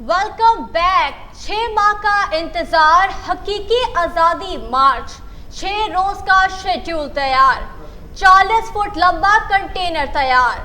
Welcome back. 6 माह का इंतजार, हकीकी आजादी मार्च, 6 रोज का शेड्यूल तैयार, 40 फुट लंबा कंटेनर तैयार,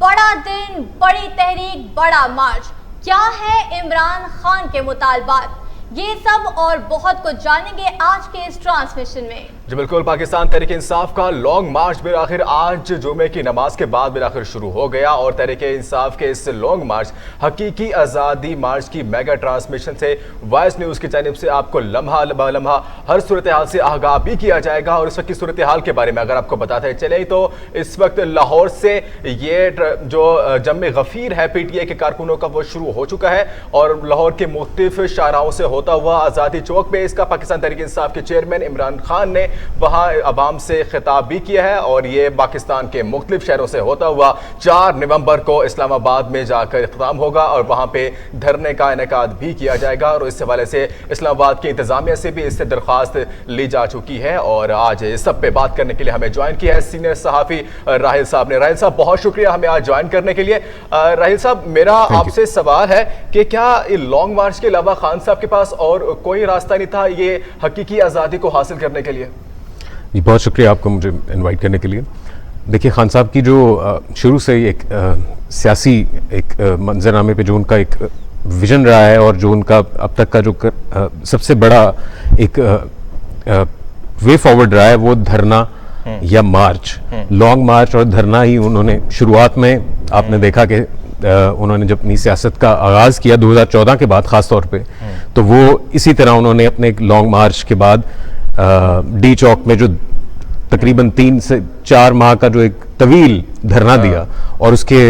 बड़ा दिन, बड़ी तहरीक, बड़ा मार्च। क्या है इमरान खान के मुतालबात, ये सब और बहुत कुछ जानेंगे आज के इस ट्रांसमिशन में। जी बिल्कुल, पाकिस्तान तहरीक-ए-इंसाफ का लॉन्ग मार्च बिलाखिर आज जुमे की नमाज के बाद बिलाखिर शुरू हो गया और तहरीक-ए-इंसाफ के इस लॉन्ग मार्च हकीकी आज़ादी मार्च की मेगा ट्रांसमिशन से वॉइस न्यूज़ की जानिब से आपको लम्हा लम्हा हर सूरत हाल से आगाह भी किया जाएगा। और इस वक्त की सूरत हाल के बारे में अगर आपको बताते चले तो इस वक्त लाहौर से ये जो जम गफ़ीर है PTI के कारकुनों का वो शुरू हो चुका है और लाहौर के मुख्तलिफ शाहराहों से होता हुआ आज़ादी चौक पे इसका पाकिस्तान तहरीक-ए-इंसाफ के चेयरमैन इमरान खान ने वहाँ अवाम से खिताब भी किया है और ये पाकिस्तान के मुख्तलिफ शहरों से होता हुआ 4 नवंबर को इस्लामाबाद में जाकर ख़त्म होगा और वहाँ पे धरने का इनेकाद भी किया जाएगा। और इस हवाले से इस्लामाबाद की इंतज़ामिया से भी इससे दरख्वास्त ली जा चुकी है और आज इस सब पे बात करने के लिए हमें ज्वाइन किया है सीनियर सहाफ़ी राहिल साहब ने। राहिल साहब, बहुत शुक्रिया हमें आज ज्वाइन करने के लिए। राहिल साहब, मेरा आपसे सवाल है कि क्या लॉन्ग मार्च के अलावा खान साहब के पास और कोई रास्ता नहीं था ये हकीकी आज़ादी को हासिल करने के लिए? जी, बहुत शुक्रिया आपको मुझे इनवाइट करने के लिए। देखिए, खान साहब की जो शुरू से ही एक सियासी एक मंजरनामे पे जो उनका एक विजन रहा है और जो उनका अब तक का जो सबसे बड़ा एक वे फॉरवर्ड रहा है वो धरना या मार्च, लॉन्ग मार्च और धरना ही उन्होंने शुरुआत में आपने देखा कि उन्होंने जब अपनी सियासत का आगाज़ किया 2014 के बाद ख़ास तौर पे, तो वो इसी तरह उन्होंने अपने एक लॉन्ग मार्च के बाद डी चौक में जो तकरीबन 3 से 4 माह का जो एक तवील धरना दिया और उसके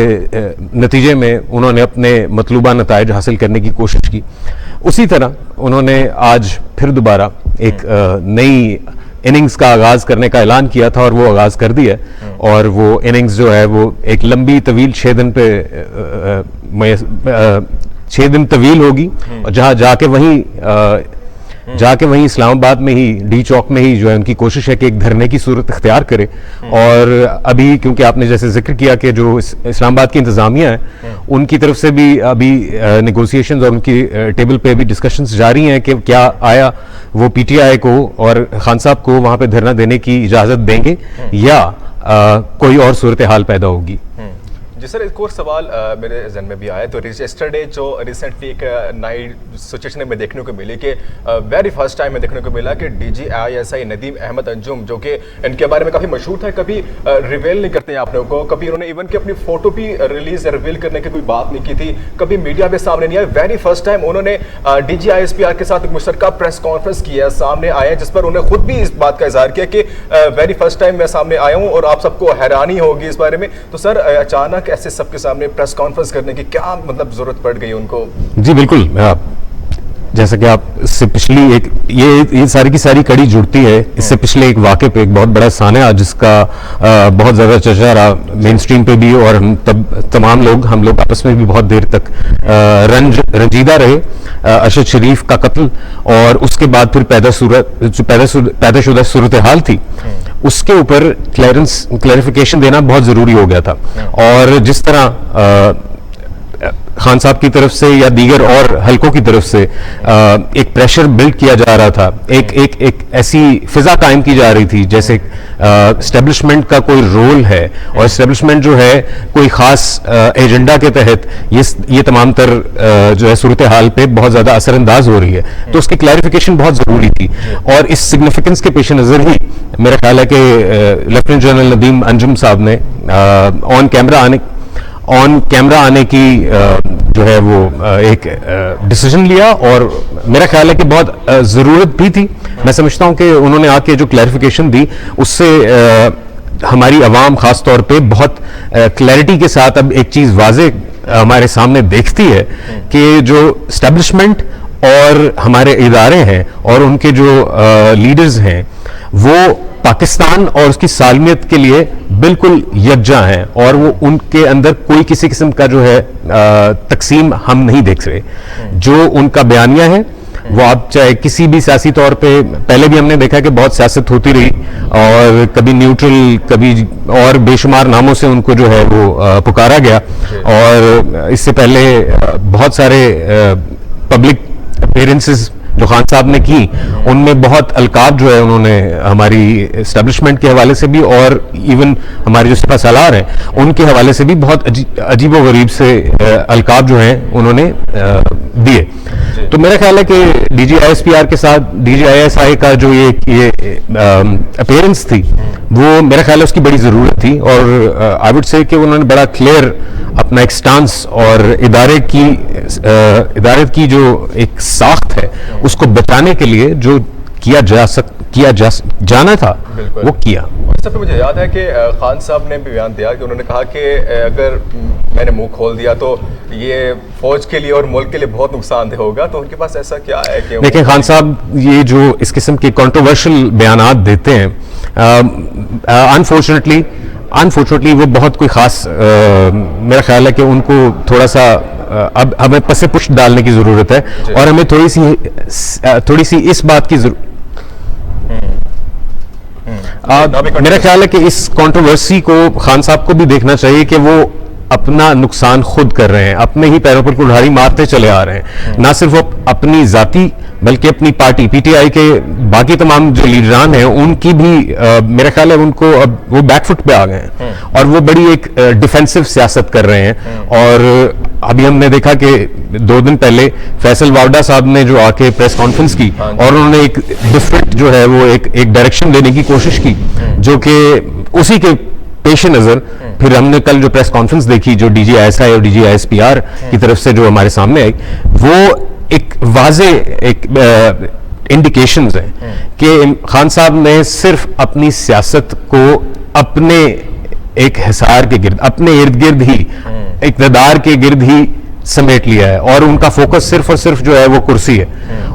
नतीजे में उन्होंने अपने मतलूबा नताइज हासिल करने की कोशिश की। उसी तरह उन्होंने आज फिर दोबारा एक नई इनिंग्स का आगाज़ करने का ऐलान किया था और वो आगाज़ कर दिया और वो इनिंग्स जो है वो एक लंबी तवील 6 दिन पे 6 दिन तवील होगी और जहाँ जाके वहीं इस्लामाबाद में ही डी चौक में ही जो है उनकी कोशिश है कि एक धरने की सूरत इख्तियार करे। और अभी क्योंकि आपने जैसे जिक्र किया कि जो इस्लामाबाद की इंतज़ामिया है उनकी तरफ से भी अभी नेगोशिएशंस और उनकी टेबल पे भी डिस्कशंस जारी हैं कि क्या आया वो PTI को और खान साहब को वहाँ पे धरना देने की इजाज़त देंगे या कोई और सूरत हाल पैदा होगी। जी सर, एक और सवाल मेरे जहन में भी आया। तो यस्टरडे जो रिसेंटली एक नई सिचुएशन में देखने को मिली कि वेरी फर्स्ट टाइम में देखने को मिला कि DG ISI नदीम अहमद अंजुम, जो कि इनके बारे में काफ़ी मशहूर था, कभी रिवील नहीं करते हैं आप लोगों को, कभी उन्होंने इवन कि अपनी फ़ोटो भी रिलीज या रिवील करने की कोई बात नहीं की थी, कभी मीडिया पे सामने नहीं आया। वेरी फर्स्ट टाइम उन्होंने DG ISPR के साथ एक मुश्तरका प्रेस कॉन्फ्रेंस किया, सामने आए, जिस पर उन्होंने खुद भी इस बात का इजहार किया कि वेरी फर्स्ट टाइम मैं सामने आया हूँ और आप सबको हैरानी होगी इस बारे में। तो सर, अचानक ऐसे सबके सामने प्रेस कॉन्फ्रेंस करने की क्या मतलब जरूरत पड़ गई उनको? जी बिल्कुल, जैसा कि आप इससे पिछली एक ये सारी की सारी कड़ी जुड़ती है इससे पिछले एक वाक़े पे, एक बहुत बड़ा सान्या जिसका बहुत ज़्यादा चर्चा रहा मेन स्ट्रीम पे भी और हम लोग आपस में भी बहुत देर तक रंजीदा रहे। अरशद शरीफ का कत्ल और उसके बाद फिर पैदाशुदा सूरत हाल थी, उसके ऊपर क्लैरिफिकेशन देना बहुत ज़रूरी हो गया था। और जिस तरह खान साहब की तरफ से या दीगर और हलकों की तरफ से एक प्रेशर बिल्ड किया जा रहा था, एक ऐसी फिजा कायम की जा रही थी जैसे एस्टेब्लिशमेंट का कोई रोल है और एस्टेब्लिशमेंट जो है कोई खास एजेंडा के तहत ये तमाम तर जो है सूरत हाल पे बहुत ज़्यादा असरअंदाज हो रही है, तो उसकी क्लैरिफिकेशन बहुत ज़रूरी थी। और इस सिग्निफिकेंस के पेश नज़र ही मेरा ख्याल है कि लेफ्टिनेंट जनरल नदीम अंजुम साहब ने ऑन कैमरा आने की जो है वो एक डिसीजन लिया और मेरा ख्याल है कि बहुत ज़रूरत भी थी। मैं समझता हूँ कि उन्होंने आके जो क्लैरिफिकेशन दी उससे हमारी आवाम ख़ास तौर पे बहुत क्लैरिटी के साथ अब एक चीज़ वाज़े हमारे सामने देखती है कि जो एस्टेब्लिशमेंट और हमारे इदारे हैं और उनके जो लीडर्स हैं वो पाकिस्तान और उसकी सालमियत के लिए बिल्कुल यकजा हैं और वो उनके अंदर कोई किसी किस्म का जो है तकसीम हम नहीं देख रहे। जो उनका बयानिया है वो आप चाहे किसी भी सियासी तौर पे, पहले भी हमने देखा कि बहुत सियासत होती रही और कभी न्यूट्रल कभी और बेशुमार नामों से उनको जो है वो पुकारा गया और इससे पहले बहुत सारे पब्लिक अपीयरेंसेस जो खान साहब ने की, उनमें बहुत अलकाब जो है उन्होंने हमारी एस्टेब्लिशमेंट के हवाले से भी और इवन हमारे जो सिपा सालार हैं उनके हवाले से भी बहुत अजीब व गरीब से अलकाब जो हैं उन्होंने दिए। तो मेरा ख्याल है कि DGISPR के साथ DGISI का जो ये अपीयरेंस थी वो मेरा ख्याल है उसकी बड़ी ज़रूरत थी, और आई वुड से कि उन्होंने बड़ा क्लियर अपना एक स्टांस और इदारे की जो एक साख्त है उसको बचाने के लिए जो जाना था वो किया। उस पे मुझे याद है कि खान साहब ने भी बयान दिया कि उन्होंने कहा कि अगर मैंने मुंह खोल दिया तो ये फौज के लिए और मुल्क के लिए बहुत नुकसानदेह होगा, तो उनके पास ऐसा क्या है कि देखिए खान साहब ये जो इस किस्म के कंट्रोवर्शियल बयानात देते हैं, अनफॉर्चुनेटली वो बहुत कोई खास मेरा ख्याल है कि उनको थोड़ा सा अब हमें पसे पुष्ट डालने की ज़रूरत है, और हमें थोड़ी सी इस बात की मेरा ख्याल है कि इस कंट्रोवर्सी को खान साहब को भी देखना चाहिए कि वो अपना नुकसान खुद कर रहे हैं, अपने ही पैरों पर कुल्हाड़ी मारते चले आ रहे हैं। ना सिर्फ वो अपनी जाती बल्कि अपनी पार्टी PTI के बाकी तमाम जो लीडरान हैं उनकी भी मेरा ख्याल है उनको अब वो बैकफुट पे आ गए हैं और वो बड़ी एक डिफेंसिव सियासत कर रहे हैं। और अभी हमने देखा कि 2 दिन पहले फैसल वावडा साहब ने जो आके प्रेस कॉन्फ्रेंस की और उन्होंने एक डिफरेंट जो है वो एक डायरेक्शन देने की कोशिश की, जो कि उसी के पेश नज़र फिर हमने कल जो प्रेस कॉन्फ्रेंस देखी जो DGISI और DGISPR की तरफ से जो हमारे सामने आई, वो एक वाज़े एक इंडिकेशंस हैं कि खान साहब ने सिर्फ अपनी सियासत को अपने एक हिसार के गिर्द, अपने इर्द गिर्द ही, इक़्तिदार के गिर्द ही समेट लिया है, और उनका फोकस सिर्फ और सिर्फ जो है वो कुर्सी है,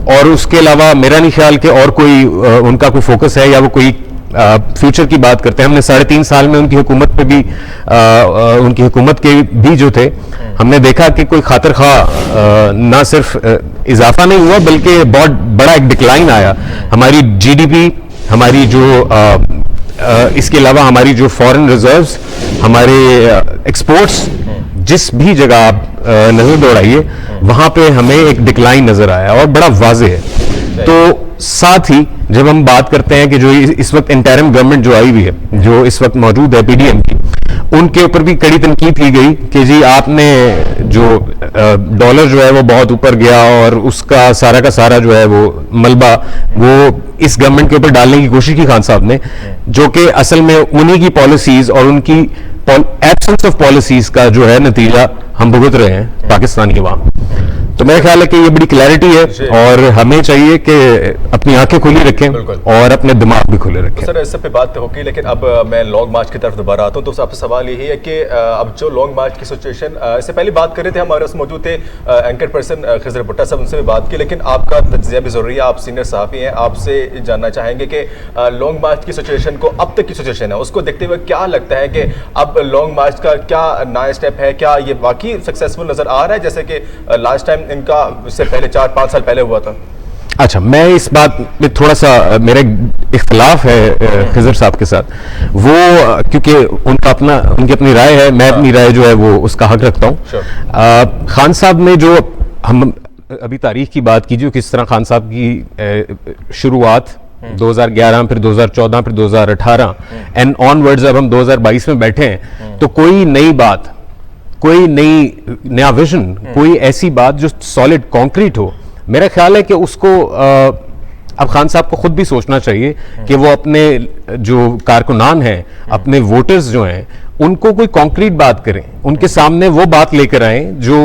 और उसके अलावा मेरा नहीं ख्याल कि और कोई उनका कोई फोकस है या वो कोई फ्यूचर की बात करते हैं। हमने 3.5 साल में उनकी हुकूमत पे भी उनकी हुकूमत के भी जो थे हमने देखा कि कोई खातिर खा ना सिर्फ इजाफा नहीं हुआ बल्कि बहुत बड़ा एक डिक्लाइन आया। हमारी GDP, हमारी जो इसके अलावा हमारी जो फॉरेन रिजर्व्स, हमारे एक्सपोर्ट्स, जिस भी जगह आप नजर दौड़ाइए वहां पे हमें एक डिक्लाइन नजर आया और बड़ा वाज़ेह है। तो साथ ही जब हम बात करते हैं कि जो इस वक्त इंटरिम गवर्नमेंट जो आई हुई है, जो इस वक्त मौजूद है PDM की, उनके ऊपर भी कड़ी तनकीद की गई कि जी आपने जो डॉलर जो है वो बहुत ऊपर गया और उसका सारा का सारा जो है वो मलबा वो इस गवर्नमेंट के ऊपर डालने की कोशिश की खान साहब ने, जो कि असल में उन्हीं की पॉलिसीज और उनकी एब्सेंस ऑफ पॉलिसीज का जो है नतीजा हम भुगत रहे हैं पाकिस्तानी अवाम। तो मेरा ख्याल है कि ये बड़ी क्लैरिटी है और हमें चाहिए कि अपनी आंखें खुली रखें और अपने दिमाग भी खुले रखें। तो सर इस पे बात होगी, लेकिन अब मैं लॉन्ग मार्च की तरफ दोबारा आता हूँ। तो आपसे सवाल यही है कि अब जो लॉन्ग मार्च की सिचुएशन, इससे पहले बात कर रहे थे हमारे पास मौजूद थे एंकर पर्सन खिजर भुट्टा साहब, उनसे भी बात की, लेकिन आपका तज्जिया भी जरूरी है, आप सीनियर सहाफ़ी हैं, आपसे जानना चाहेंगे कि लॉन्ग मार्च की सिचुएशन को, अब तक की सिचुएशन है उसको देखते हुए क्या लगता है कि अब लॉन्ग मार्च का क्या नया स्टेप है, क्या ये वाकई सक्सेसफुल नजर आ रहा है जैसे कि लास्ट टाइम इनका इससे पहले 4-5 साल पहले हुआ था? अच्छा, मैं इस बात में थोड़ा सा मेरा इख्तलाफ है खिजर साहब के साथ, वो क्योंकि उनकी अपनी राय है, मैं अपनी राय जो है वो उसका हक रखता हूँ। खान साहब ने जो, हम अभी तारीख की बात कीजिए, किस तरह खान साहब की शुरुआत 2011, फिर 2014, फिर 2018 एंड ऑनवर्ड्स, अब हम 2022 में बैठे हैं, तो कोई नई बात, कोई नया विजन, कोई ऐसी बात जो सॉलिड कॉन्क्रीट हो, मेरा ख्याल है कि उसको अब खान साहब को खुद भी सोचना चाहिए कि वो अपने जो कारकुनान हैं, अपने वोटर्स जो हैं, उनको कोई कॉन्क्रीट बात करें, उनके सामने वो बात लेकर आए जो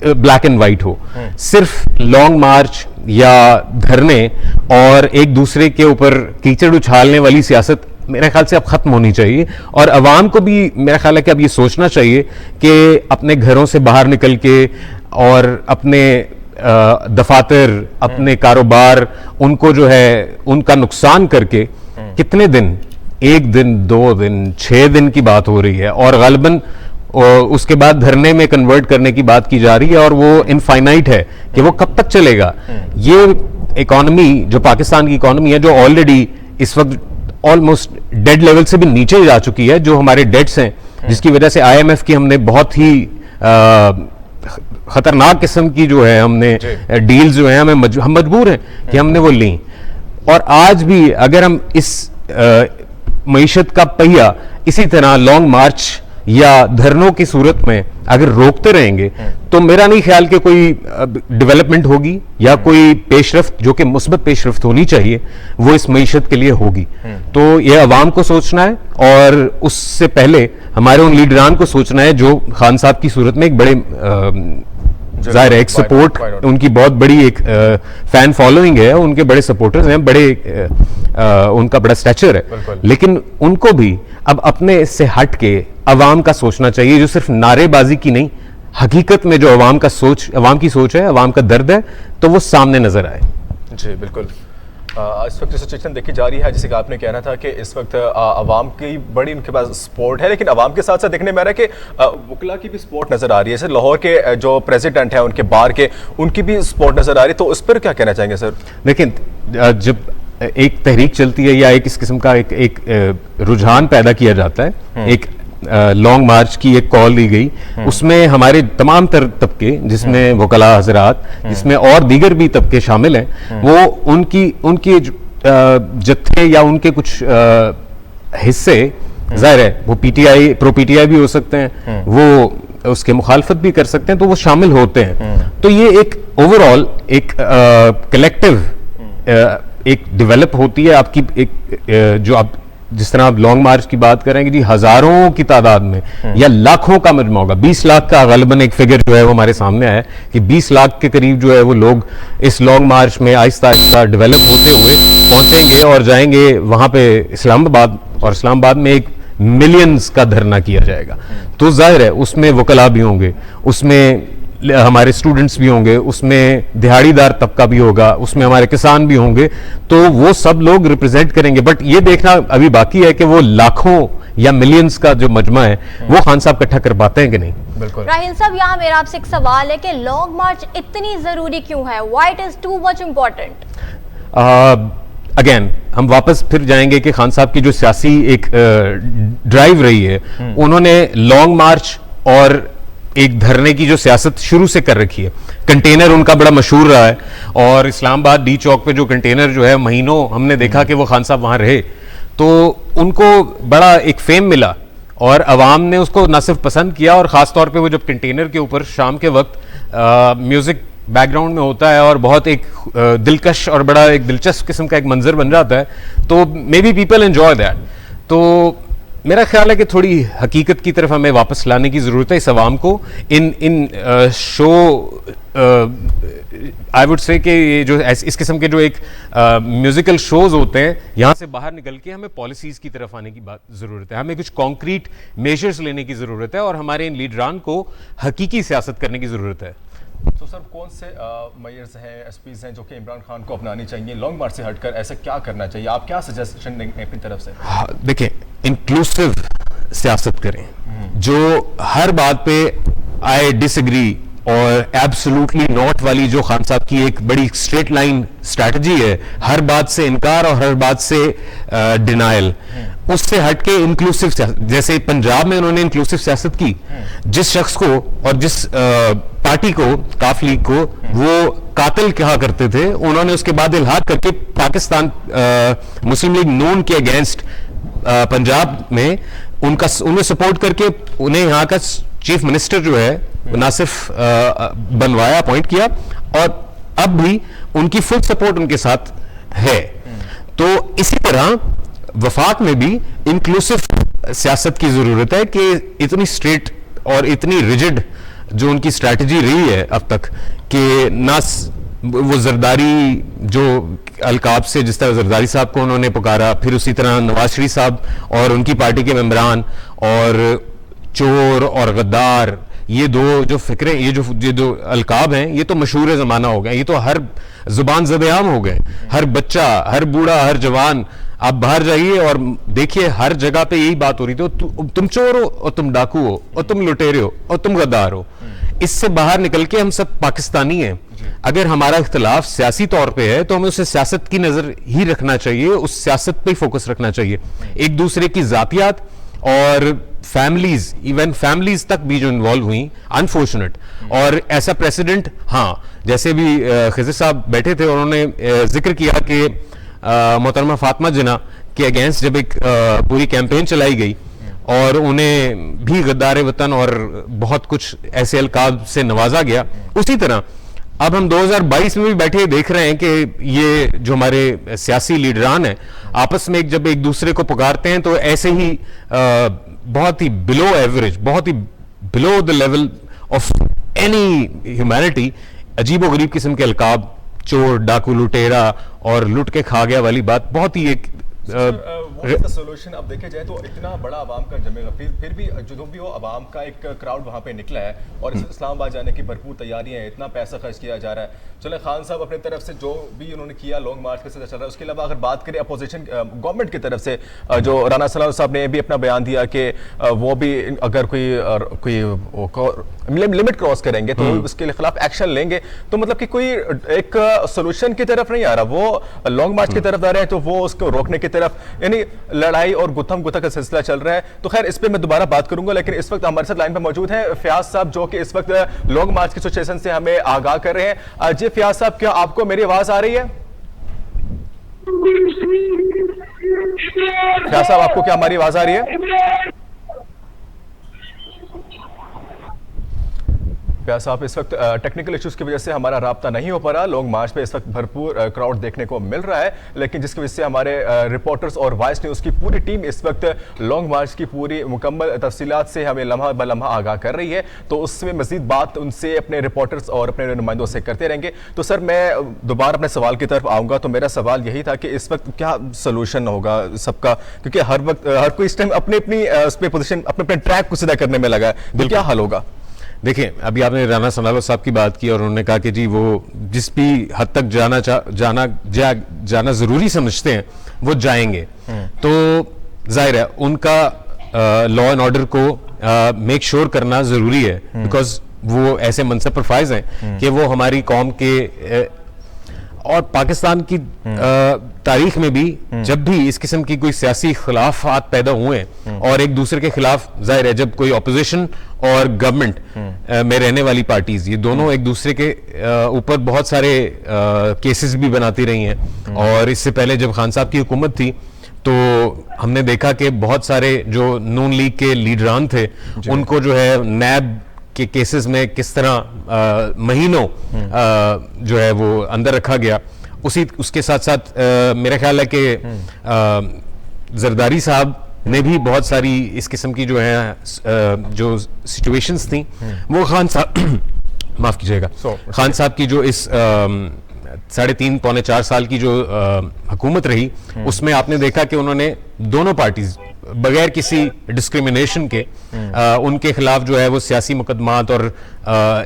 ब्लैक एंड वाइट हो। सिर्फ लॉन्ग मार्च या धरने और एक दूसरे के ऊपर कीचड़ उछालने वाली सियासत मेरे ख्याल से अब खत्म होनी चाहिए, और अवाम को भी मेरा ख्याल है कि अब ये सोचना चाहिए कि अपने घरों से बाहर निकल के और अपने दफातर, अपने कारोबार, उनको जो है उनका नुकसान करके कितने दिन, 1 दिन, 2 दिन, 6 दिन की बात हो रही है, और गालिबन उसके बाद धरने में कन्वर्ट करने की बात की जा रही है, और वो इनफाइनाइट है कि वो कब तक चलेगा। ये इकोनॉमी जो पाकिस्तान की इकोनॉमी है, जो ऑलरेडी इस वक्त ऑलमोस्ट डेड लेवल से भी नीचे जा चुकी है, जो हमारे डेट्स हैं, जिसकी वजह से IMF की हमने बहुत ही खतरनाक किस्म की जो है हमने डील्स जो है हम मजबूर हैं कि हमने वो ली। और आज भी अगर हम इस मईशत का पहिया इसी तरह लॉन्ग मार्च या धरनों की सूरत में अगर रोकते रहेंगे तो मेरा नहीं ख्याल कि कोई डेवलपमेंट होगी या कोई पेशरफ्त जो कि मुस्बत पेशरफ्त होनी चाहिए वो इस मईशत के लिए होगी। तो ये अवाम को सोचना है और उससे पहले हमारे उन लीडरान को सोचना है जो खान साहब की सूरत में एक बड़े जाहिर है एक सपोर्ट, उनकी बहुत बड़ी एक फैन फॉलोइंग है, उनके बड़े सपोर्टर्स हैं, बड़े उनका बड़ा स्टैचर है, लेकिन उनको भी अब अपने से हट के अवाम का सोचना चाहिए, जो सिर्फ नारेबाजी की नहीं, हकीकत में जो अवाम की सोच है, अवाम का दर्द है, तो वो सामने नजर आए। जी बिल्कुल। इस वक्त जो सिचुएशन देखी जा रही है, जैसे कि आपने कहना था कि इस वक्त अवाम की बड़ी उनके पास सपोर्ट है, लेकिन अवाम के साथ साथ देखने में आ रहा है कि वकला की भी सपोर्ट नजर आ रही है। जैसे लाहौर के जो प्रेसिडेंट हैं उनके बार के, उनकी भी सपोर्ट नजर आ रही है, तो उस पर क्या कहना चाहेंगे सर? लेकिन जब एक तहरीक चलती है या एक इस किस्म का एक रुझान पैदा किया जाता है, एक लॉन्ग मार्च की एक कॉल दी गई, उसमें हमारे तमाम तबके, जिसमें वकला हजरात, जिसमें और दीगर भी तबके शामिल हैं, वो उनकी जत्थे या उनके कुछ हिस्से, जाहिर है वो पीटीआई प्रो पीटीआई भी हो सकते हैं, वो उसके मुखालफत भी कर सकते हैं, तो वो शामिल होते हैं। तो ये एक ओवरऑल एक कलेक्टिव एक डेवलप होती है आपकी एक जो आप जिस तरह आप लॉन्ग मार्च की बात करेंगे जी, हजारों की तादाद में या लाखों का मजमा होगा, 20 लाख का गलबन एक फिगर जो है वो हमारे सामने आया कि 20 लाख के करीब जो है वो लोग इस लॉन्ग मार्च में आहिस्ता आहिस्ता डेवलप होते हुए पहुंचेंगे और जाएंगे वहां पे इस्लामाबाद, और इस्लामाबाद में एक मिलियंस का धरना किया जाएगा। तो जाहिर है उसमें वकला भी होंगे, उसमें हमारे स्टूडेंट्स भी होंगे, उसमें दिहाड़ीदार तबका भी होगा, उसमें हमारे किसान भी होंगे, तो वो सब लोग रिप्रेजेंट करेंगे। बट ये देखना अभी बाकी है कि वो लाखों या मिलियंस का जो मजमा है वो खान साहब इकट्ठा कर पाते हैं कि नहीं। बिल्कुल। राहिल साहब, यहाँ मेरा आपसे एक सवाल है कि लॉन्ग मार्च इतनी जरूरी क्यों है? Why it is too much important? Again हम वापस फिर जाएंगे कि खान साहब की जो सियासी एक ड्राइव रही है, उन्होंने लॉन्ग मार्च और एक धरने की जो सियासत शुरू से कर रखी है। कंटेनर उनका बड़ा मशहूर रहा है, और इस्लामाबाद डी चौक पे जो कंटेनर जो है महीनों हमने देखा कि वो खान साहब वहां रहे, तो उनको बड़ा एक फेम मिला और अवाम ने उसको ना सिर्फ पसंद किया, और ख़ास तौर पे वो जब कंटेनर के ऊपर शाम के वक्त म्यूज़िक बैकग्राउंड में होता है और बहुत एक दिलकश और बड़ा एक दिलचस्प किस्म का एक मंजर बन जाता है, तो may be people enjoy that. तो मेरा ख्याल है कि थोड़ी हकीकत की तरफ हमें वापस लाने की ज़रूरत है इस अवाम को। इन शो आई वुड से कि ये जो इस किस्म के जो एक म्यूजिकल शोज होते हैं, यहाँ से बाहर निकल के हमें पॉलिसीज़ की तरफ आने की बात ज़रूरत है, हमें कुछ कॉन्क्रीट मेजर्स लेने की ज़रूरत है, और हमारे इन लीडरान को हकीकी सियासत करने की ज़रूरत है। तो सर कौन से मेयर्स हैं, एसपीज हैं जो कि इमरान खान को अपनानी चाहिए लॉन्ग मार्च से हटकर? ऐसा क्या करना चाहिए? आप क्या सजेशन देंगे अपनी तरफ से? देखिए, इंक्लूसिव सियासत करें, जो हर बात पे आई डिसएग्री और एब्सोल्युटली नॉट वाली जो खान साहब की एक बड़ी स्ट्रेट लाइन स्ट्रैटेजी है, हर बात से इनकार और हर बात से डिनायल, उससे हटके इंक्लूसिव सियासत, जैसे पंजाब में उन्होंने इंक्लूसिव सियासत की, जिस शख्स को और जिस पार्टी को, काफ लीग को वो कातिल कहा करते थे, उन्होंने उसके बाद इल्हाद करके पाकिस्तान मुस्लिम लीग नून के अगेंस्ट पंजाब में उन्हें सपोर्ट करके उन्हें यहाँ का चीफ मिनिस्टर जो है ना सिर्फ बनवाया, अपॉइंट किया, और अब भी उनकी फुल सपोर्ट उनके साथ है। तो इसी तरह वफाक में भी इंक्लूसिव सियासत की जरूरत है कि इतनी स्ट्रेट और इतनी रिजिड जो उनकी स्ट्रैटेजी रही है अब तक, कि ना वो जरदारी जो अलकाब से, जिस तरह जरदारी साहब को उन्होंने पुकारा, फिर उसी तरह नवाज शरीफ साहब और उनकी पार्टी के मेंबरान, और चोर और गद्दार, ये दो जो फिक्रे, ये जो अलकाब हैं, ये तो मशहूर ज़माना हो गए, ये तो हर जुबान ज़बेआम हो गए। हर बच्चा, हर बूढ़ा, हर जवान, आप बाहर जाइए और देखिए हर जगह पे यही बात हो रही थी, तो तुम चोर हो और तुम डाकू हो और तुम लुटेरे हो और तुम गद्दार हो। इससे बाहर निकल के हम सब पाकिस्तानी हैं। अगर हमारा इख्तिलाफ सियासी तौर पे है तो हमें उसे सियासत की नजर ही रखना चाहिए, उस सियासत पे फोकस रखना चाहिए। एक दूसरे की जातियात और फैमिलीज, इवन फैमिलीज तक भी जो इन्वॉल्व हुई, अनफॉर्चुनेट। और ऐसा प्रेसिडेंट, हाँ, जैसे भी खिज़र साहब बैठे थे, उन्होंने जिक्र किया कि मोहतरमा फातिमा जिन्ना के अगेंस्ट जब एक पूरी कैंपेन चलाई गई और उन्हें भी गद्दार वतन और बहुत कुछ ऐसे अलकाब से नवाजा गया, उसी तरह अब हम 2022 में भी बैठे देख रहे हैं कि ये जो हमारे सियासी लीडरान हैं आपस में जब एक दूसरे को पुकारते हैं तो ऐसे ही बहुत ही बिलो एवरेज, बहुत ही below the level of any humanity, अजीबो गरीब किस्म के अलकाब, चोर, डाकू, लुटेरा और लुट के खा गया वाली बात, बहुत ही एक सोल्यूशन अब देखे जाए तो इतना बड़ा आवाम का जमेगा, फिर भी जो भी हो आवाम का एक क्राउड वहाँ पे निकला है और इस्लामाबाद जाने की भरपूर तैयारियां हैं, इतना पैसा खर्च किया जा रहा है। चले खान साहब अपनी तरफ से जो भी उन्होंने किया लॉन्ग मार्च के साथ चल रहा है, उसके अलावा अगर बात करें अपोजिशन गवर्नमेंट की तरफ से जो राना सलाउद्दीन साहब ने भी अपना बयान दिया कि वो भी अगर कोई लिमिट क्रॉस करेंगे तो उसके खिलाफ एक्शन लेंगे, तो मतलब कि कोई एक सोल्यूशन की तरफ नहीं आ रहा, वो लॉन्ग मार्च की तरफ आ रहे हैं तो वो उसको रोकने की तरफ, यानी लड़ाई और गुत्थम गुत्था का सिलसिला चल रहा है। तो खैर इस पे मैं दोबारा बात करूंगा, लेकिन इस वक्त हमारे साथ लाइन पे मौजूद है फयाज साहब जो कि इस वक्त लॉन्ग मार्च की सिचुएशन से हमें आगाह कर रहे हैं। जी फयाज साहब, क्या आपको मेरी आवाज आ रही है? फयाज साहब, आपको क्या हमारी आवाज आ रही है? फयाज साहब, इस वक्त टेक्निकल इश्यूज की वजह से हमारा राब्ता नहीं हो पा रहा। लॉन्ग मार्च पे इस वक्त भरपूर क्राउड देखने को मिल रहा है, लेकिन जिसकी वजह से हमारे रिपोर्टर्स और वॉइस न्यूज़ की पूरी टीम इस वक्त लॉन्ग मार्च की पूरी मुकम्मल तफसीलात से हमें लम्हा ब लम्हा आगाह कर रही है, तो उसमें मजीद बात उनसे अपने रिपोर्टर्स और अपने नुमाइंदों से करते रहेंगे। तो सर, मैं दोबारा अपने सवाल की तरफ आऊँगा। तो मेरा सवाल यही था कि इस वक्त क्या सोल्यूशन होगा सबका, क्योंकि हर वक्त हर कोई इस टाइम अपनी अपनी उस पर पोजिशन, अपने अपने ट्रैक को सीधा करने में लगा है, तो क्या हल होगा? देखिए, अभी आपने राना सनावला साहब की बात की और उन्होंने कहा कि जी वो जिस भी हद तक जाना जरूरी समझते हैं वो जाएंगे, तो जाहिर है उनका लॉ एंड ऑर्डर को मेक श्योर करना जरूरी है, बिकॉज वो ऐसे मनसब पर फाइज हैं कि वो हमारी कौम के और पाकिस्तान की तारीख में भी जब भी इस किस्म की कोई सियासी खिलाफात पैदा हुए और एक दूसरे के खिलाफ, जाहिर है जब कोई ऑपोजिशन और गवर्नमेंट में रहने वाली पार्टीज, ये दोनों एक दूसरे के ऊपर बहुत सारे केसेस भी बनाती रही हैं। और इससे पहले जब खान साहब की हुकूमत थी तो हमने देखा कि बहुत सारे जो नून लीग के लीडरान थे उनको जो है नैब के केसेस में किस तरह महीनों जो है वो अंदर रखा गया। उसके साथ साथ मेरा ख्याल है कि जरदारी साहब ने भी बहुत सारी इस किस्म की जो है जो सिचुएशंस थी वो खान साहब माफ कीजिएगा, खान साहब की जो इस 3.5 पौने 4 साल की जो हुकूमत रही उसमें आपने देखा कि उन्होंने दोनों पार्टीज बगैर किसी डिस्क्रिमिनेशन के उनके खिलाफ जो है वो सियासी मुकदमात और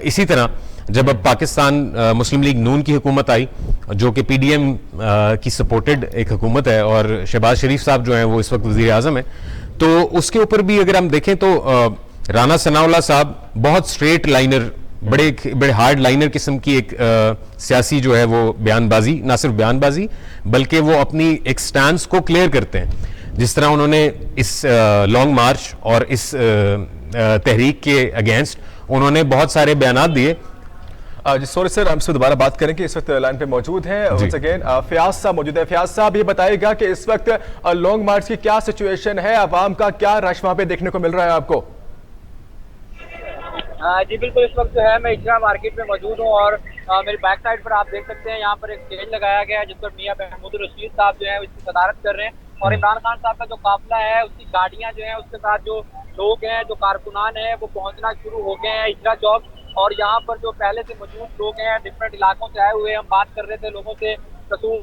इसी तरह जब अब पाकिस्तान मुस्लिम लीग नून की हुकूमत आई जो कि पीडीएम की सपोर्टेड एक हुकूमत है और शहबाज शरीफ साहब जो है वो इस वक्त वजीर आजम है, तो उसके ऊपर भी अगर हम देखें तो राना सनाउल्लाह साहब बहुत स्ट्रेट लाइनर, बड़े हार्ड लाइनर किस्म की एक सियासी जो है वो बयानबाजी, ना सिर्फ बयानबाजी बल्कि वो अपनी एक स्टैंस को क्लियर करते हैं। जिस तरह उन्होंने इस लॉन्ग मार्च और इस तहरीक के अगेंस्ट उन्होंने बहुत सारे बयान दिए। सॉरी सर, हमसे दोबारा बात करेंगे, इस वक्त लाइन पे मौजूद हैं once again फयाज साहब मौजूद है। फयाज साहब, ये बताइएगा कि इस वक्त लॉन्ग मार्च की क्या सिचुएशन है, आवाम का क्या रश वहां पे देखने को मिल रहा है आपको? जी बिल्कुल, इस वक्त जो है मैं इजरा मार्केट में मौजूद हूँ और मेरी बैक साइड पर आप देख सकते हैं यहाँ पर एक स्टेज लगाया गया है जिस पर मियां महमूद रशीद साहब जो है उसकी सदारत कर रहे हैं और इमरान खान साहब का जो काफिला है उसकी गाड़ियाँ जो है उसके साथ जो लोग हैं, जो कारकुनान हैं वो पहुँचना शुरू हो गए हैं इजरा चौक। और यहाँ पर जो पहले से मौजूद लोग हैं डिफरेंट इलाकों से आए हुए, हम बात कर रहे थे लोगों से, कसूर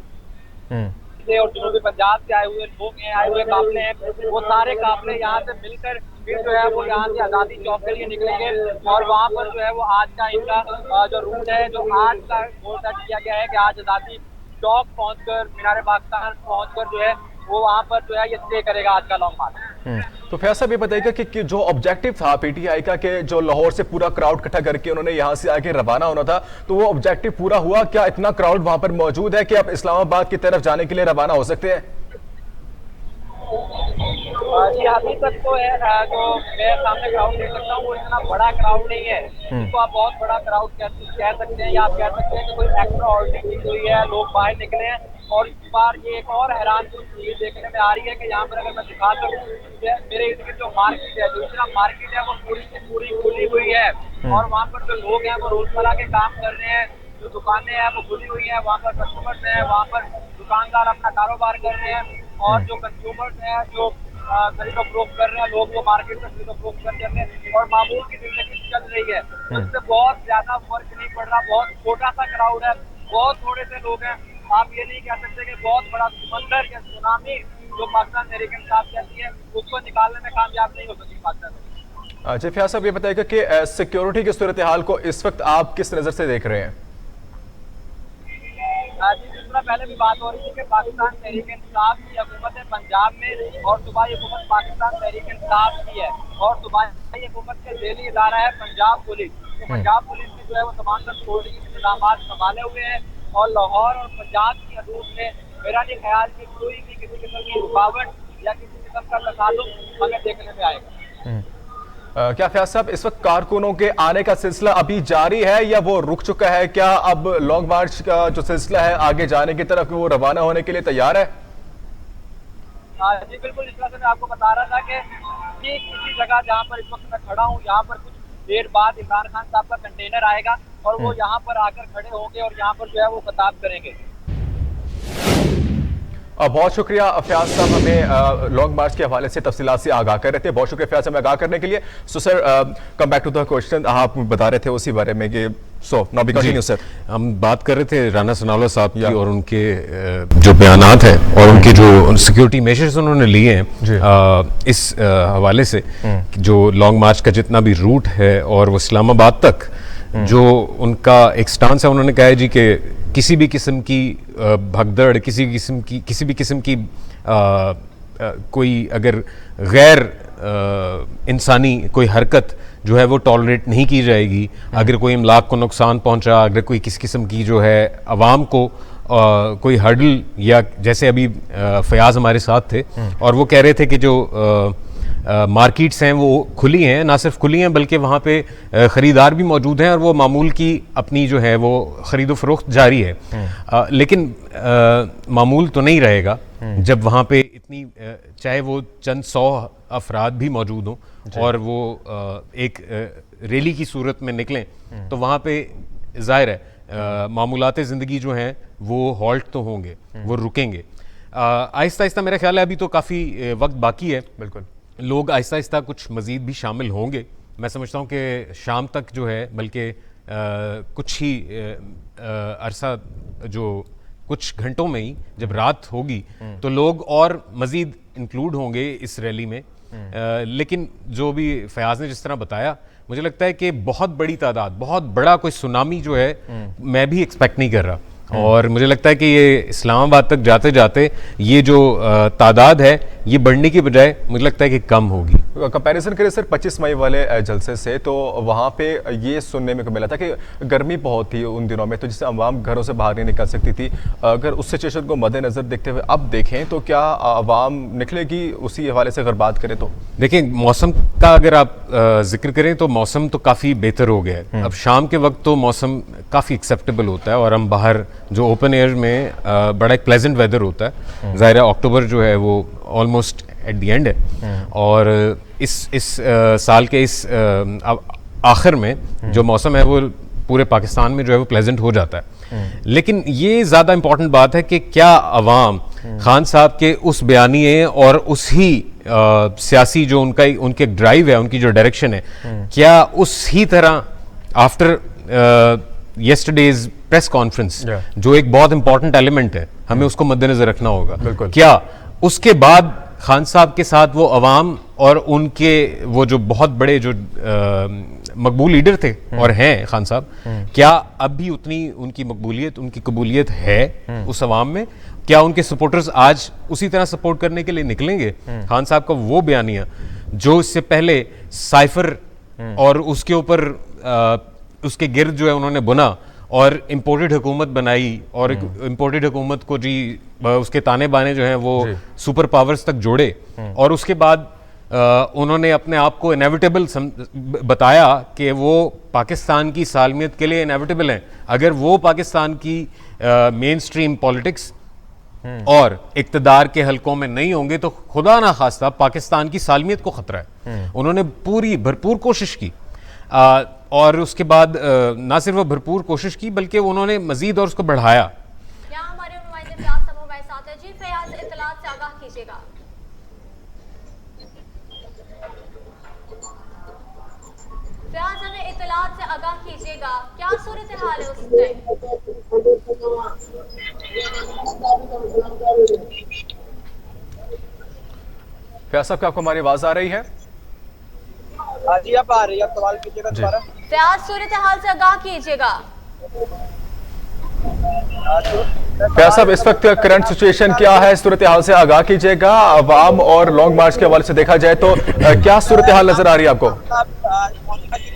से और जनूबी पंजाब से आए हुए लोग हैं, आए हुए काफिले हैं, वो सारे काफिले यहाँ से मिलकर फिर जो है वो यहाँ से आज़ादी चौक के लिए निकलेंगे और वहाँ पर जो है वो आज का इनका जो रूट है, जो आज का गोल सेट किया गया है कि आज आज़ादी चौक पहुँचकर मीनार पाकिस्तान पहुँचकर जो है वो वहाँ पर जो है ये स्टे करेगा आज का लॉन्ग मार्च। तो फैज साहब, ये बताइएगा कि जो ऑब्जेक्टिव था पीटीआई का कि जो लाहौर से पूरा क्राउड इकट्ठा करके उन्होंने यहाँ से आके रवाना होना था, तो वो ऑब्जेक्टिव पूरा हुआ? क्या इतना क्राउड वहां पर मौजूद है कि आप इस्लामाबाद की तरफ जाने के लिए रवाना हो सकते हैं? जी अभी तक तो है जो मैं सामने क्राउड देख सकता हूँ वो इतना बड़ा क्राउड नहीं है जिसको आप बहुत बड़ा क्राउड कह सकते हैं, या आप कह सकते हैं कि कोई एक्स्ट्रा ऑर्डिनरी चीज हुई है, लोग बाहर निकले हैं। और इस बार ये एक और हैरान चीज देखने में आ रही है कि यहाँ पर अगर मैं दिखा सकूँ मेरे इर्द गिर्द जो मार्केट है, दूसरा मार्केट है वो पूरी की पूरी खुली हुई है और वहाँ पर जो लोग हैं वो रोजमर्रा के काम कर रहे हैं, जो दुकानें हैं वो खुली हुई है, वहाँ पर कस्टमर्स हैं, वहाँ पर दुकानदार अपना कारोबार कर रहे हैं और जो कंज्यूमर्स हैं जो खरीदो फरोख्त कर रहे हैं, लोग वो मार्केट में खरीदो फरोख्त कर रहे हैं और मामूल की जिंदगी चल रही है। उससे बहुत ज्यादा फर्क नहीं पड़ रहा, बहुत छोटा सा क्राउड है, बहुत थोड़े से लोग हैं। आप ये नहीं कह सकते कि बहुत बड़ा समंदर या सुनामी जो पाकिस्तान तहरीक इंसाफ कहती है उसको निकालने में कामयाब नहीं हो सकती पाकिस्तान। जी फयाज साहब, ये बताइएगा कि सिक्योरिटी की सूरत हाल को इस वक्त आप किस नज़र से देख रहे हैं? जी जिस तरह पहले भी बात हो रही थी कि पाकिस्तान तहरीक इंसाफ की हुकूमत है पंजाब में और सूबाई हुकूमत पाकिस्तान तहरीक इंसाफ की है और सूबाई हुकूमत के ज़ेली इदारा है पंजाब पुलिस। तो पंजाब पुलिस ने जो है वो तमाम सिक्योरिटी के इंतजाम संभाले हुए हैं और लाहौर और पंजाब की हदूद में मेरा नहीं ख्याल कि कोई भी किसी किस्म की रुकावट या किसी किस्म का तसादुम हमें देखने में आएगा। क्या फयाज साहब, इस वक्त कारकुनों के आने का सिलसिला अभी जारी है या वो रुक चुका है? क्या अब लॉन्ग मार्च का जो सिलसिला है आगे जाने की तरफ वो रवाना होने के लिए तैयार है? जी बिल्कुल, इस तरह से मैं आपको बता रहा था कि ठीक इसी जगह जहाँ पर इस वक्त मैं खड़ा हूँ, यहाँ पर कुछ देर बाद इमरान खान साहब का कंटेनर आएगा और वो यहाँ पर आकर खड़े होंगे और यहाँ पर जो है वो खिताब करेंगे। बहुत शुक्रिया फयाज साहब, हमें लॉन्ग मार्च के हवाले से तफसीलात से आगाह कर रहे थे। बहुत शुक्रिया फयाज साहब, आगाह करने के लिए। So sir, come back to the question, आप बता रहे थे उसी बारे में कि नाउ वी कंटिन्यू सर। हम बात कर रहे थे राना सनाउल्लाह साहब की और उनके जो बयानात हैं और उनके जो सिक्योरिटी मेजर्स उन्होंने लिए हैं इस हवाले से जो लॉन्ग मार्च का जितना भी रूट है और वो इस्लामाबाद तक जो उनका एक स्टांस है, उन्होंने कहा है जी कि किसी भी किस्म की भगदड़, किसी भी किस्म की कोई अगर गैर इंसानी कोई हरकत जो है वो टॉलरेट नहीं की जाएगी। अगर कोई इमलाक को नुकसान पहुंचा, अगर कोई किसी किस्म की जो है आवाम को कोई हर्डल, या जैसे अभी फयाज हमारे साथ थे और वो कह रहे थे कि जो मार्केट्स हैं वो खुली हैं, ना सिर्फ खुली हैं बल्कि वहाँ पे ख़रीदार भी मौजूद हैं और वो मामूल की अपनी जो है वो ख़रीदो फरोख्त जारी है। लेकिन मामूल तो नहीं रहेगा जब वहाँ पे इतनी चाहे वो चंद 100 अफराद भी मौजूद हों और वो एक रैली की सूरत में निकलें तो वहाँ पे ज़ाहिर है मामूलात ज़िंदगी जो हैं वो हॉल्ट तो होंगे, वो रुकेंगे। आहिस्ता आहिस्ता मेरा ख्याल है अभी तो काफ़ी वक्त बाकी है, बिल्कुल लोग आहिस्ता आहिस्ता कुछ मज़ीद भी शामिल होंगे। मैं समझता हूँ कि शाम तक जो है बल्कि कुछ ही अरसा जो कुछ घंटों में ही जब रात होगी तो लोग और मज़ीद इंक्लूड होंगे इस रैली में। लेकिन जो भी फयाज ने जिस तरह बताया, मुझे लगता है कि बहुत बड़ी तादाद, बहुत बड़ा कोई सुनामी जो है मैं भी एक्सपेक्ट नहीं कर रहा और मुझे लगता है कि ये इस्लामाबाद तक जाते जाते ये जो तादाद है ये बढ़ने की बजाय मुझे लगता है कि कम होगी। कंपैरिजन करें सर 25 मई वाले जलसे से, तो वहाँ पे ये सुनने में मिला था कि गर्मी बहुत थी उन दिनों में, तो जिससे आवाम घरों से बाहर नहीं निकल सकती थी। अगर उस सिचुएशन को मद्देनज़र देखते हुए अब देखें तो क्या आवाम निकलेगी? उसी हवाले से अगर बात करें तो देखिए, मौसम का अगर आप जिक्र करें तो मौसम तो काफ़ी बेहतर हो गया है। अब शाम के वक्त तो मौसम काफ़ी एक्सेप्टेबल होता है और हम बाहर जो ओपन एयर में बड़ा एक प्लेजेंट वेदर होता है। ज़ाहिर है अक्टूबर जो है वो ऑलमोस्ट एट द एंड है और इस साल के इस आखिर में जो मौसम है वो पूरे पाकिस्तान में जो है वो प्लेजेंट हो जाता है। लेकिन ये ज़्यादा इम्पॉर्टेंट बात है कि क्या अवाम खान साहब के उस बयानिए और उसी सियासी जो उनके ड्राइव है, उनकी जो डायरेक्शन है, क्या उसी तरह आफ्टर येस्टरडेज प्रेस कॉन्फ्रेंस जो एक बहुत इंपॉर्टेंट एलिमेंट है, हमें उसको मद्देनजर रखना होगा। क्या उसके बाद खान साहब के साथ वो अवाम और उनके वो जो बहुत बड़े जो मकबूल लीडर थे और हैं खान साहब, क्या अब भी उतनी उनकी मकबूलियत, उनकी कबूलियत है उस अवाम में? क्या उनके सपोर्टर्स आज उसी तरह सपोर्ट करने के लिए निकलेंगे? खान साहब का वो बयानिया जो इससे पहले साइफर और उसके ऊपर उसके गिर्द जो है उन्होंने बुना और इम्पोर्टेड हुकूमत बनाई और इम्पोर्टेड हुकूमत को जी उसके ताने बाने जो हैं वो सुपर पावर्स तक जोड़े और उसके बाद उन्होंने अपने आप को इनेविटेबल बताया कि वो पाकिस्तान की सालमियत के लिए इनेविटेबल हैं। अगर वो पाकिस्तान की मेन स्ट्रीम पॉलिटिक्स और इक्तदार के हलकों में नहीं होंगे तो खुदा ना खास्ता पाकिस्तान की सालमियत को खतरा है। उन्होंने भरपूर कोशिश की और उसके बाद ना सिर्फ वो भरपूर कोशिश की बल्कि उन्होंने मजीद और उसको बढ़ाया। यहाँ हमारे नुमाइंदे फयाज साहब हमारे साथ हैं। जी फयाज, इत्तलात से आगाह कीजिएगा। फयाज, हमें इत्तलात से आगाह कीजिएगा, क्या सूरत हाल है उस टाइम? फयाज साहब, क्या आपको हमारी आवाज आ रही है? हाँ जी, अब आ रही है, आप सवाल कीजिएगा दोबारा। फयाज, सूरत हाल से आगाह कीजिएगा। फयाज साहब, इस वक्त करंट सिचुएशन क्या है, सूरत हाल से आगाह कीजिएगा। अवाम और लॉन्ग मार्च के हवाले से देखा जाए तो क्या सूरत हाल नजर आ रही है आपको?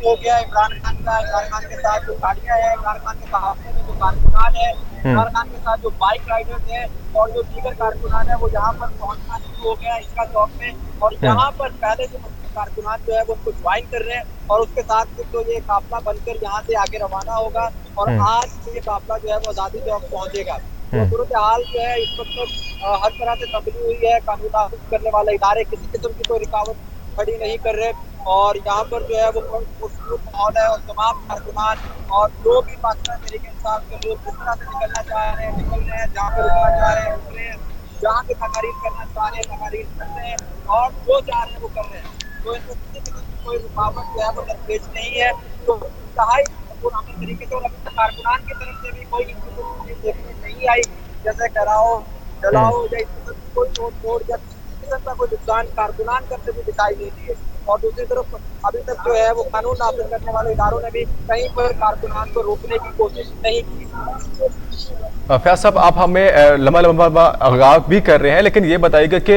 हो गया इमरान खान के साथ जो गाड़ियां हैं, इमरान खान के काफिले में जो कारकुनान है, इमरान खान के साथ जो बाइक राइडर्स हैं और जो दीगर कारकुनान है वो यहाँ पर पहुंचना शुरू हो गया इसका चौक में। और यहाँ पर पहले जो कारकुनान जो है वो उसको ज्वाइन कर रहे हैं और उसके साथ तो ये काफिला बनकर यहाँ से आगे रवाना होगा और आज ये काफिला जो है वो आजादी चौक पहुंचेगा। तो सूरत हाल जो है इस वक्त हर तरह से तब्दीली हुई है। कानून नाफिज करने वाले इदारे किसी किस्म की कोई रुकावट खड़ी नहीं कर रहे और यहाँ पर जो है वो माहौल है और तमाम कारकुनान और जो भी पाकिस्तान तहरीक इंसाफ के लोग जिस तरह से निकलना चाह रहे हैं निकल रहे हैं, जहाँ पर रुकना चाह रहे हैं रुक रहे हैं, जहाँ की तकारीर करना चाह रहे हैं तकारीर करते हैं और जो चाह रहे हैं वो कर रहे हैं। तो इनमें किसी किस्म की कोई रुकावट जो है वो दरपेश नहीं है। तो इंतहाई पुराने तरीके से और अभी तक कारकुनान की तरफ से भी कोई देखने नहीं आई, जैसे कराओ जलाओ या कोई तोड़ या का कोई नुकसान कारकुनान करते भी दिखाई नहीं दिए। और दूसरी तरफ अभी तक जो है वो कानून नाफिज करने वाले इदारों ने भी कहीं पर कारकुनान को रोकने की कोशिश नहीं की। फयाज साहब, आप हमें लम्बा आगाह भी कर रहे हैं, लेकिन ये बताइएगा कि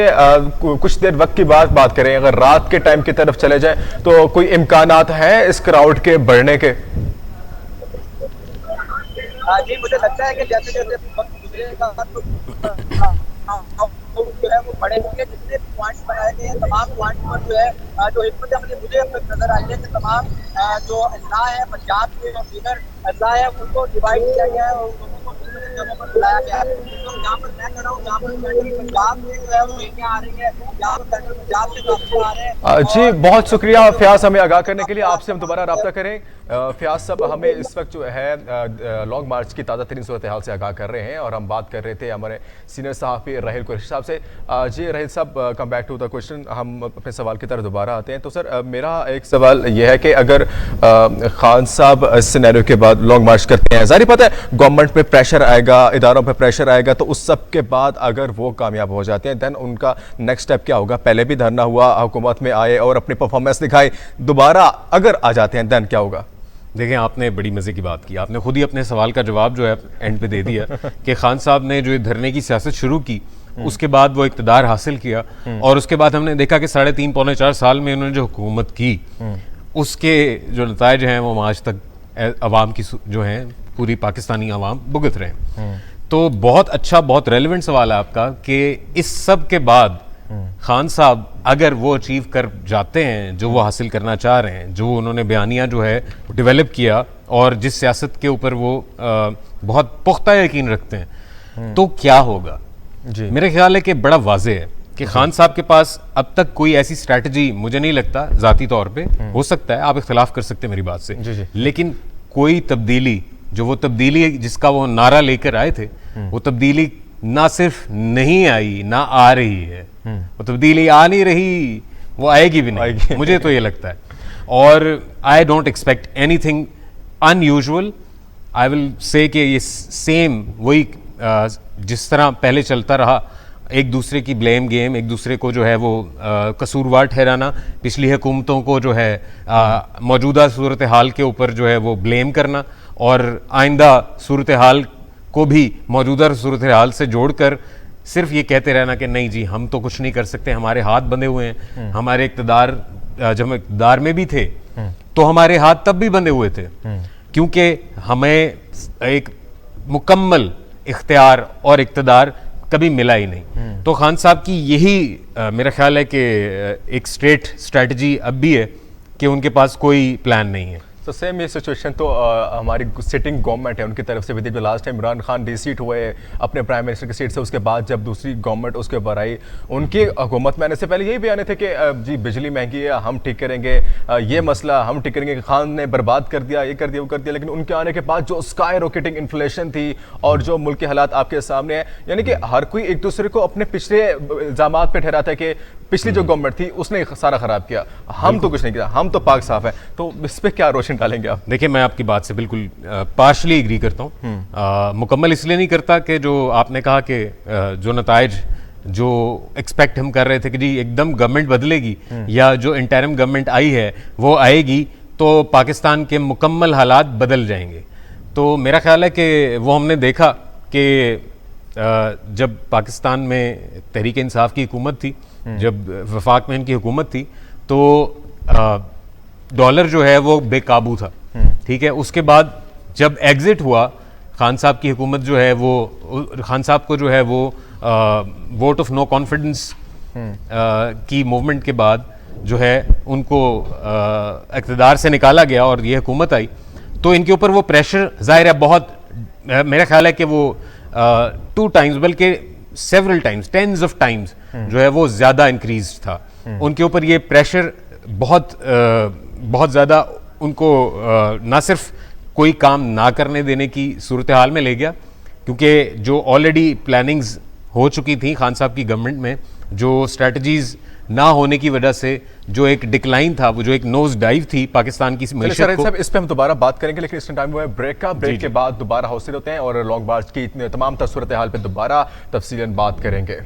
कुछ देर वक्त की बात करें, अगर रात के टाइम की तरफ चले जाएं तो कोई इम्कानात हैं इस क्राउड के बढ़ने के? जी, मुझे लगता है कि जैसे जैसे वक्त गुजरेगा तो जो है वो बड़े होंगे। जितने पॉइंट्स बनाए गए हैं तमाम पॉइंट पर जो है जो हिकमत अमली मुझे नजर आई है कि तमाम जो अजला है पंजाब के और दीगर अजला है उनको डिवाइड किया गया है और लोगों को जगहों पर बुलाया गया है। तो यहाँ पर मैं खड़ा हूँ, जहाँ पर पंजाब से जो है वो रेलियां आ रही है, यहाँ पर सेंट्रल पंजाब से काफी आ रहे हैं। जी, बहुत शुक्रिया फयाज हमें आगाह करने के लिए। आपसे हम दोबारा रब्ता करें। फयाज साहब हमें इस वक्त जो है लॉन्ग मार्च की ताज़ा तरीन सूरत हाल से आगाह कर रहे हैं और हम बात कर रहे थे हमारे सीनियर सहाफ़ी राहिल कुरैशी साहब से। जी राहिल साहब, come back to the question, हम अपने सवाल की तरफ दोबारा आते हैं। तो सर मेरा एक सवाल यह है कि अगर खान साहब सिनेरियो के बाद लॉन्ग मार्च करते हैं, जाहिर पता है गवर्नमेंट पे प्रेशर आएगा, इदारों पे प्रेशर आएगा, तो उस सब के बाद अगर वो कामयाब हो जाते हैं देन उनका नेक्स्ट स्टेप क्या होगा? पहले भी धरना हुआ, हुकूमत में आए और अपनी परफॉर्मेंस दिखाई, दोबारा अगर आ जाते हैं देन क्या होगा? देखें, आपने बड़ी मज़े की बात की, आपने खुद ही अपने सवाल का जवाब जो है एंड पे दे दिया कि खान साहब ने जो धरने की सियासत शुरू की उसके बाद वो इक़्तिदार हासिल किया और उसके बाद हमने देखा कि 3.5 पौने 4 साल में उन्होंने जो हुकूमत की उसके जो नताइज हैं वो आज तक अवाम की जो हैं पूरी पाकिस्तानी अवाम भुगत रहे हैं। तो बहुत अच्छा, बहुत रेलिवेंट सवाल है आपका कि इस सब के बाद खान साहब अगर वो अचीव कर जाते हैं जो वो हासिल करना चाह रहे हैं, जो उन्होंने बयानिया जो है डेवलप किया और जिस सियासत के ऊपर वो बहुत पुख्ता यकीन रखते हैं, तो क्या होगा? जी मेरे ख्याल है कि बड़ा वाज़े है कि खान साहब के पास अब तक कोई ऐसी स्ट्रैटेजी मुझे नहीं लगता, ज़ाती तौर पे हो सकता है, आप इख्तिलाफ कर सकते हैं मेरी बात से, लेकिन कोई तब्दीली, जो वो तब्दीली जिसका वो नारा लेकर आए थे, वो तब्दीली ना सिर्फ नहीं आई, ना आ रही है, वो तब्दीली आ नहीं रही, वो आएगी भी नहीं, मुझे तो ये लगता है। और I don't expect anything unusual. I will say कि ये सेम वही जिस तरह पहले चलता रहा, एक दूसरे की ब्लेम गेम, एक दूसरे को जो है वो कसूरवार ठहराना, पिछली हुकूमतों को जो है मौजूदा सूरत हाल के ऊपर जो है वो ब्लेम करना और आइंदा सूरत हाल को भी मौजूदा सूरत हाल से जोड़कर सिर्फ ये कहते रहना कि नहीं जी हम तो कुछ नहीं कर सकते, हमारे हाथ बंधे हुए हैं, हमारे इक़्तिदार, जब हम इक़्तिदार में भी थे तो हमारे हाथ तब भी बंधे हुए थे, क्योंकि हमें एक मुकम्मल इख्तियार और इक़्तिदार कभी मिला ही नहीं। तो खान साहब की यही मेरा ख्याल है कि एक स्ट्रेट स्ट्रैटेजी अब भी है कि उनके पास कोई प्लान नहीं है। तो सेम ये सिचुएशन तो हमारी सिटिंग गवर्नमेंट है उनकी तरफ से भी थी। जो last time Imran Khan deceit हुए अपने प्राइम मिनिस्टर की सीट से, उसके बाद जब दूसरी गवर्नमेंट उसके ऊपर आई, उनकी हुकूमत में आने से पहले यही बयान थे कि जी बिजली महंगी है, हम ठीक करेंगे, ये मसला हम ठीक करेंगे, खान ने बर्बाद कर दिया, ये कर दिया, वो कर दिया। लेकिन उनके आने के बाद जो स्काई रॉकेटिंग इन्फ्लेशन थी और जो मुल्क के हालात आपके सामने है, यानी कि हर कोई एक दूसरे को अपने पिछले इल्जामात पे ठहराता है कि पिछली जो गवर्नमेंट थी उसने सारा खराब किया, हम तो कुछ नहीं किया, हम तो पाक साफ है। तो इस पर क्या रोशन डालेंगे आप? देखिए, मैं आपकी बात से बिल्कुल पार्शली एग्री करता हूँ। मुकम्मल इसलिए नहीं करता कि जो आपने कहा कि जो नताइज जो एक्सपेक्ट हम कर रहे थे कि जी एकदम गवर्नमेंट बदलेगी या जो इंटरिम गवर्नमेंट आई है वो आएगी तो पाकिस्तान के मुकम्मल हालात बदल जाएंगे। तो मेरा ख्याल है कि वो हमने देखा कि जब पाकिस्तान में तहरीक इंसाफ की हुकूमत थी, जब वफाक में इनकी हुकूमत थी, तो डॉलर जो है वो बेकाबू था, ठीक है। उसके बाद जब एग्जिट हुआ खान साहब की हुकूमत जो है वो, खान साहब को जो है वो वोट ऑफ नो कॉन्फिडेंस की मूवमेंट के बाद जो है उनको इक़्तिदार से निकाला गया और ये हुकूमत आई, तो इनके ऊपर वो प्रेशर ज़ाहिर है बहुत, मेरा ख्याल है कि वो 2 टाइम्स बल्कि several times, tens of times जो है वो ज़्यादा इंक्रीज था उनके ऊपर। ये प्रेशर बहुत ज़्यादा उनको ना सिर्फ कोई काम ना करने देने की सूरत हाल में ले गया, क्योंकि जो ऑलरेडी प्लानिंग्स हो चुकी थी खान साहब की गवर्नमेंट में, जो स्ट्रेटजीज ना होने की वजह से जो एक डिक्लाइन था, वो जो एक नोज डाइव थी पाकिस्तान की मईशत को। इस पे हम दोबारा बात करेंगे, लेकिन इस टाइम हुआ है ब्रेक का। ब्रेक के बाद दोबारा हाजिर होते हैं और लॉन्ग मार्च की तमाम सूरत हाल पे दोबारा तफसीलन बात करेंगे।